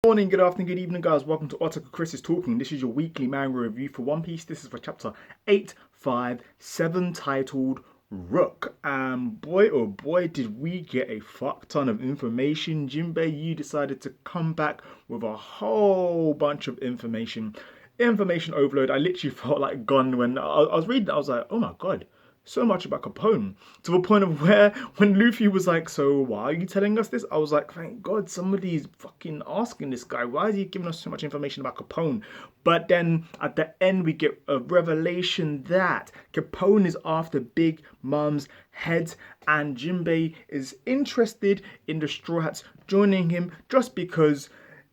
Morning, good afternoon, good evening, guys. Welcome to Article Chris is Talking. This is your weekly manga review for One Piece. This is for chapter 857 titled Rook. And boy, oh boy, did we get a fuck ton of information. Jinbei, you decided to come back with a whole bunch of information. Information overload. I literally felt like gone when I was reading it. I was like, oh my god. So much about Capone to the point of where when Luffy was like, "So why are you telling us this?" I was like, "Thank God somebody's fucking asking this guy. Why is he giving us so much information about Capone?" But then at the end we get a revelation that Capone is after Big Mom's head, and Jinbei is interested in the Straw Hats joining him just because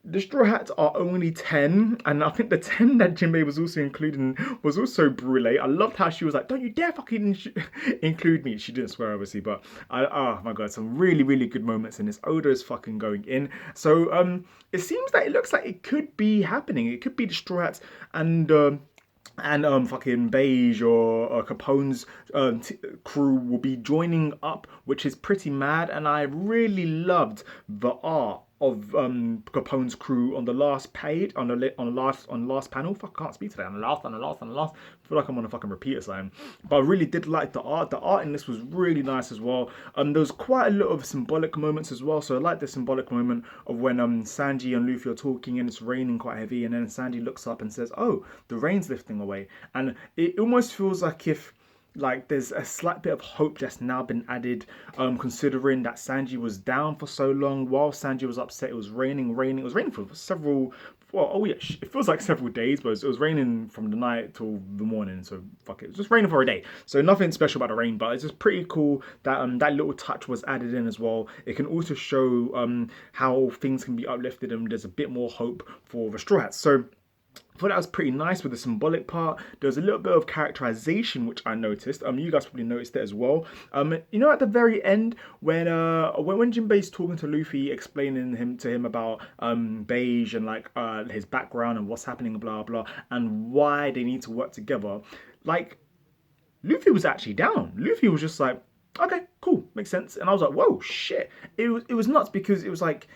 the Straw Hats are only 10, and I think the 10 that Jinbei was also including was also Brule. I loved how she was like, "Don't you dare fucking include me." She didn't swear, obviously, but oh my god, some really, really good moments in this. Oda is fucking going in. So, it seems that it looks like it could be happening. It could be the Straw Hats and fucking Bege or Capone's crew will be joining up, which is pretty mad. And I really loved the art of Capone's crew on the last page, on the last panel. Fuck, I can't speak today. On the last. I feel like I'm on a fucking repeater sign. But I really did like the art. The art in this was really nice as well. There was quite a lot of symbolic moments as well. So I like the symbolic moment of when Sanji and Luffy are talking and it's raining quite heavy, and then Sanji looks up and says, "Oh, the rain's lifting away," and it almost feels like if there's a slight bit of hope that's now been added, considering that Sanji was down for so long. While Sanji was upset, it was raining. It was raining for several. Well, oh yeah, it feels like several days, but it was raining from the night till the morning. So fuck it, was just raining for a day. So nothing special about the rain, but it's just pretty cool that that little touch was added in as well. It can also show how things can be uplifted and there's a bit more hope for the Straw Hats. So I thought that was pretty nice with the symbolic part. There was a little bit of characterization which I noticed. You guys probably noticed it as well. At the very end when Jinbei's talking to Luffy, explaining to him about Bege and his background and what's happening, blah blah, and why they need to work together. Like Luffy was actually down. Luffy was just like, okay, cool, makes sense. And I was like, whoa, shit. It was nuts because it was like,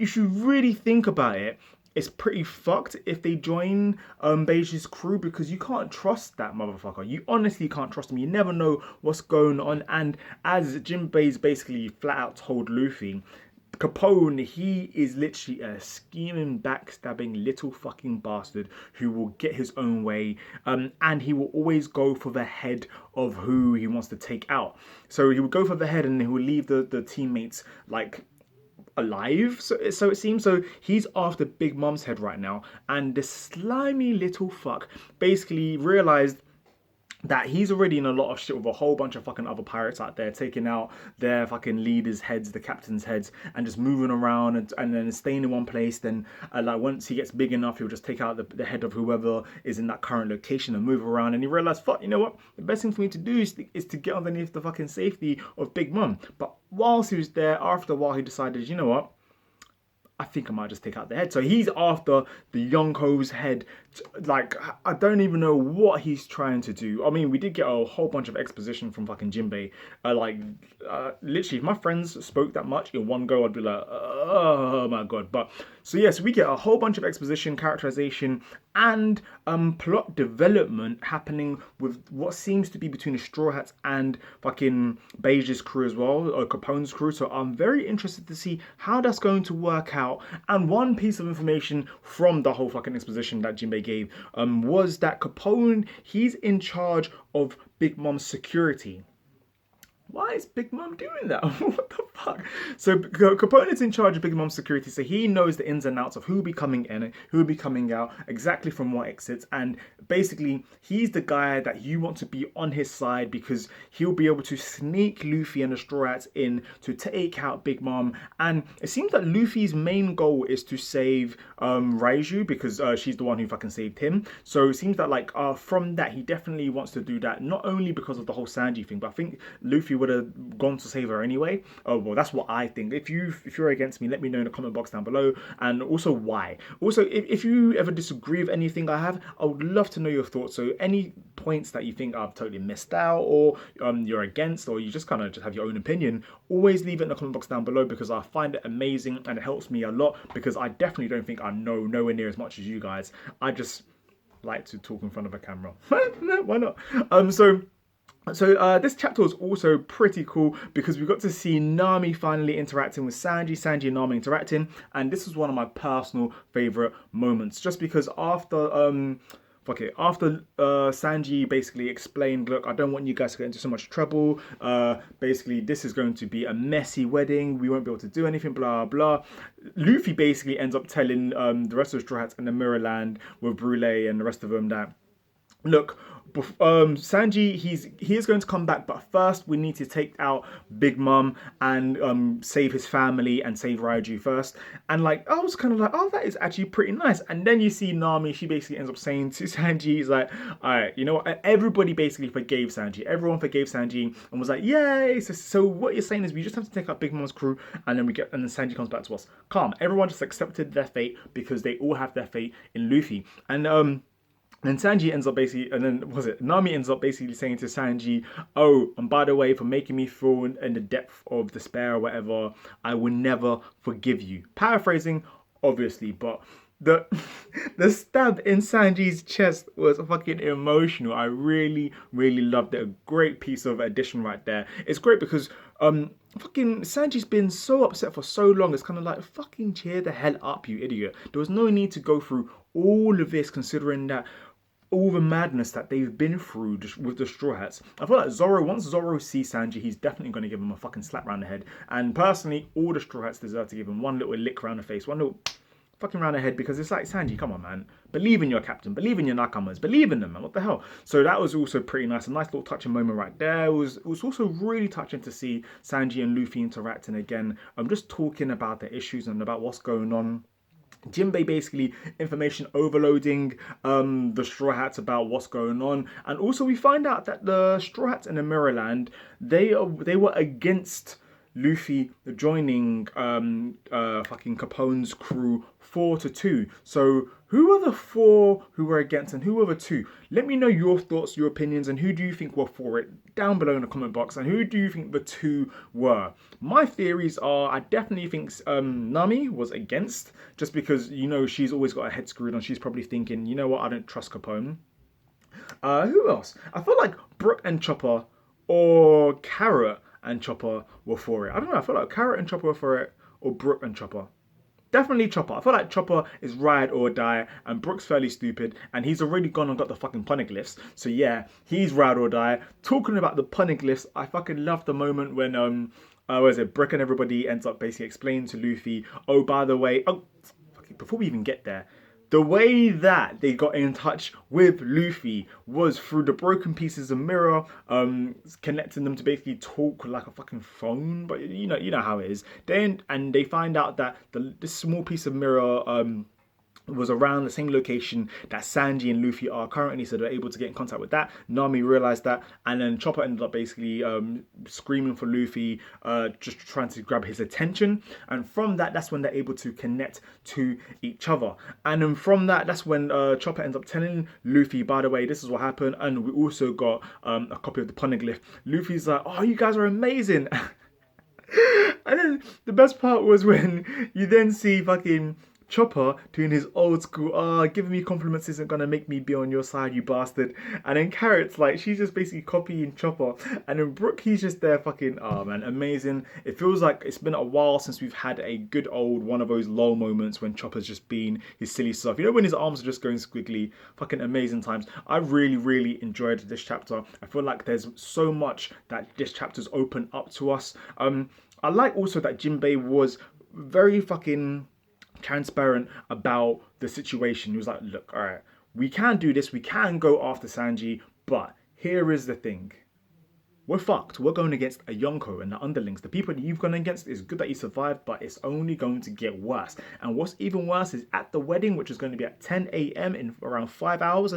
if you really think about it, it's pretty fucked if they join Bege's crew, because you can't trust that motherfucker. You honestly can't trust him. You never know what's going on. And as Jinbei's basically flat out told Luffy, Capone, he is literally a scheming, backstabbing little fucking bastard who will get his own way, and he will always go for the head of who he wants to take out. So he will go for the head, and he will leave the teammates alive. So it seems. So he's after Big Mom's head right now, and the slimy little fuck basically realized that he's already in a lot of shit with a whole bunch of fucking other pirates out there, taking out their fucking leaders' heads, the captain's heads, and just moving around and then staying in one place. Then, once he gets big enough, he'll just take out the head of whoever is in that current location and move around. And he realized, fuck, you know what? The best thing for me to do is to get underneath the fucking safety of Big Mom. But whilst he was there, after a while, he decided, you know what? I think I might just take out the head. So he's after the Yonko's head. Like, I don't even know what he's trying to do. I mean, we did get a whole bunch of exposition from fucking Jinbei. Literally, if my friends spoke that much in one go, I'd be like, oh my god. But so yes, we get a whole bunch of exposition, characterization, and plot development happening with what seems to be between the Straw Hats and fucking Bege's crew as well, or Capone's crew. So I'm very interested to see how that's going to work out. And one piece of information from the whole fucking exposition that Jinbei gave was that Capone, he's in charge of Big Mom's security. Why is Big Mom doing that? What the fuck? So Capone is in charge of Big Mom's security, so he knows the ins and outs of who will be coming in, who will be coming out, exactly from what exits, and basically he's the guy that you want to be on his side because he'll be able to sneak Luffy and the Straw Hats in to take out Big Mom. And it seems that Luffy's main goal is to save Raiju because she's the one who fucking saved him. So it seems that from that he definitely wants to do that, not only because of the whole Sanji thing, but I think Luffy would have gone to save her anyway. Oh well, that's what I think. If you're against me, let me know in the comment box down below, and also why. Also, if you ever disagree with anything I have, I would love to know your thoughts. So any points that you think I've totally missed out, or you're against, or you just kind of just have your own opinion, always leave it in the comment box down below, because I find it amazing and it helps me a lot, because I definitely don't think I know nowhere near as much as you guys. I just like to talk in front of a camera. Why not? So this chapter was also pretty cool, because we got to see Nami finally interacting with Sanji and Nami interacting, and this was one of my personal favorite moments, just because after Sanji basically explained, look, I don't want you guys to get into so much trouble. Basically, this is going to be a messy wedding. We won't be able to do anything, blah, blah. Luffy basically ends up telling the rest of the Straw Hats in the Mirror Land with Brûlé and the rest of them that, look, Sanji, he is going to come back, but first we need to take out Big Mom and save his family and save Raiju first. And like, I was kind of like, oh, that is actually pretty nice. And then you see Nami, she basically ends up saying to Sanji, he's like, all right, you know what? Everybody basically forgave Sanji. Everyone forgave Sanji and was like, yay. So what you're saying is we just have to take out Big Mom's crew, and then then Sanji comes back to us. Calm. Everyone just accepted their fate, because they all have their fate in Luffy. And Sanji ends up basically, and then Nami ends up basically saying to Sanji, oh, and by the way, for making me feel in the depth of despair or whatever, I will never forgive you. Paraphrasing, obviously, but the stab in Sanji's chest was fucking emotional. I really, really loved it. A great piece of addition right there. It's great because fucking Sanji's been so upset for so long. It's kind of like, fucking cheer the hell up, you idiot. There was no need to go through all of this, considering that all the madness that they've been through just with the Straw Hats. I feel like once Zoro sees Sanji, he's definitely going to give him a fucking slap round the head. And personally, all the Straw Hats deserve to give him one little lick round the face, one little fucking round the head, because it's like, Sanji, come on, man. Believe in your captain, believe in your nakamas, believe in them, man. What the hell? So that was also pretty nice. A nice little touching moment right there. It was also really touching to see Sanji and Luffy interacting again. I'm just talking about the issues and about what's going on. Jinbei basically information overloading the Straw Hats about what's going on, and also we find out that the Straw Hats in the Mirror Land, they were against Luffy joining fucking Capone's crew 4-2. So who are the 4 who were against, and who were the 2? Let me know your thoughts, your opinions, and who do you think were for it down below in the comment box, and who do you think the 2 were? My theories are, I definitely think Nami was against, just because, you know, she's always got her head screwed on. She's probably thinking, you know what, I don't trust Capone. Who else? I feel like Brook and Chopper, or Carrot and Chopper were for it. I don't know, I feel like Carrot and Chopper were for it, or Brook and Chopper. Definitely Chopper. I feel like Chopper is ride or die, and Brook's fairly stupid, and he's already gone and got the fucking poneglyphs. So yeah, he's ride or die. Talking about the poneglyphs, I fucking love the moment when Brook and everybody ends up basically explaining to Luffy, oh, by the way, before we even get there, the way that they got in touch with Luffy was through the broken pieces of mirror, connecting them to basically talk like a fucking phone. But you know how it is. And they find out that this small piece of mirror was around the same location that Sanji and Luffy are currently, so they're able to get in contact with that. Nami realized that, and then Chopper ended up basically screaming for Luffy, just trying to grab his attention. And from that, that's when they're able to connect to each other. And then from that, that's when Chopper ends up telling Luffy, by the way, this is what happened, and we also got a copy of the poneglyph. Luffy's like, oh, you guys are amazing. And then the best part was when you then see fucking Chopper doing his old school, giving me compliments isn't gonna make me be on your side, you bastard. And then Carrot's like, she's just basically copying Chopper. And then Brook, he's just there fucking, oh man, amazing. It feels like it's been a while since we've had a good old one of those lull moments when Chopper's just been his silly stuff. You know, when his arms are just going squiggly, fucking amazing times. I really, really enjoyed this chapter. I feel like there's so much that this chapter's opened up to us. I like also that Jinbei was very fucking transparent about the situation. He was like, look, all right, we can do this, we can go after Sanji, but here is the thing. we're fucked. We're going against a Yonko and the underlings. The people that you've gone against, is good that you survived, but it's only going to get worse. And what's even worse is at the wedding, which is going to be at 10 a.m. in around 5 hours.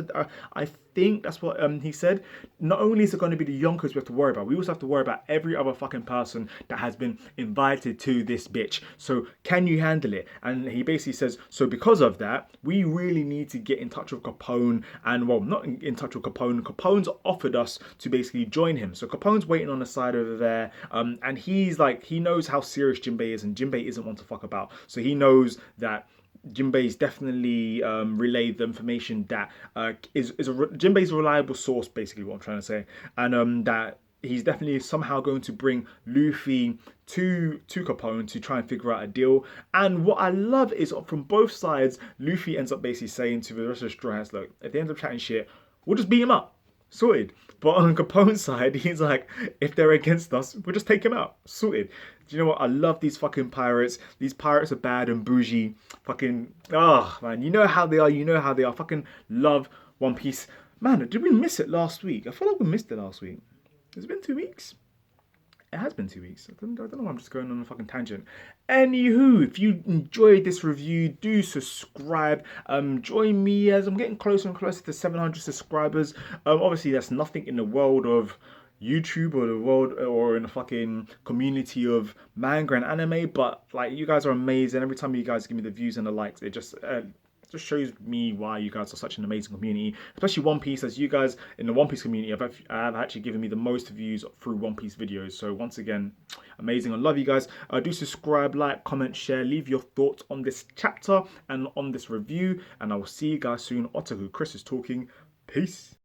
I think that's what he said. Not only is it going to be the Yonkers we have to worry about, we also have to worry about every other fucking person that has been invited to this bitch. So can you handle it? And he basically says, so because of that, we really need to get in touch with Capone. And well, not in touch with Capone. Capone's offered us to basically join him. So Capone's waiting on the side over there. And he's like, he knows how serious Jinbei is, and Jinbei isn't one to fuck about. So he knows that Jinbei's definitely relayed the information that Jinbei's a reliable source, basically what I'm trying to say, and that he's definitely somehow going to bring Luffy to Capone to try and figure out a deal. And what I love is from both sides, Luffy ends up basically saying to the rest of the Straw Hats, look, if they end up chatting shit, we'll just beat him up. Sorted. But on Capone's side, he's like, if they're against us, we'll just take him out. Sorted. Do you know what? I love these fucking pirates. These pirates are bad and bougie. Fucking, man. You know how they are. You know how they are. Fucking love One Piece. Man, did we miss it last week? I feel like we missed it last week. Has it been 2 weeks? It has been 2 weeks. I don't know why I'm just going on a fucking tangent. Anywho, if you enjoyed this review, do subscribe. Join me as I'm getting closer and closer to 700 subscribers. Obviously, that's nothing in the world of YouTube or the world or in the fucking community of manga and anime, but like, you guys are amazing. Every time you guys give me the views and the likes, it just shows me why you guys are such an amazing community, especially One Piece, as you guys in the One Piece community have actually given me the most views through One Piece videos. So once again, amazing. I love you guys. Do subscribe, like, comment, share, leave your thoughts on this chapter and on this review, and I will see you guys soon. Otaku, Chris is talking. Peace.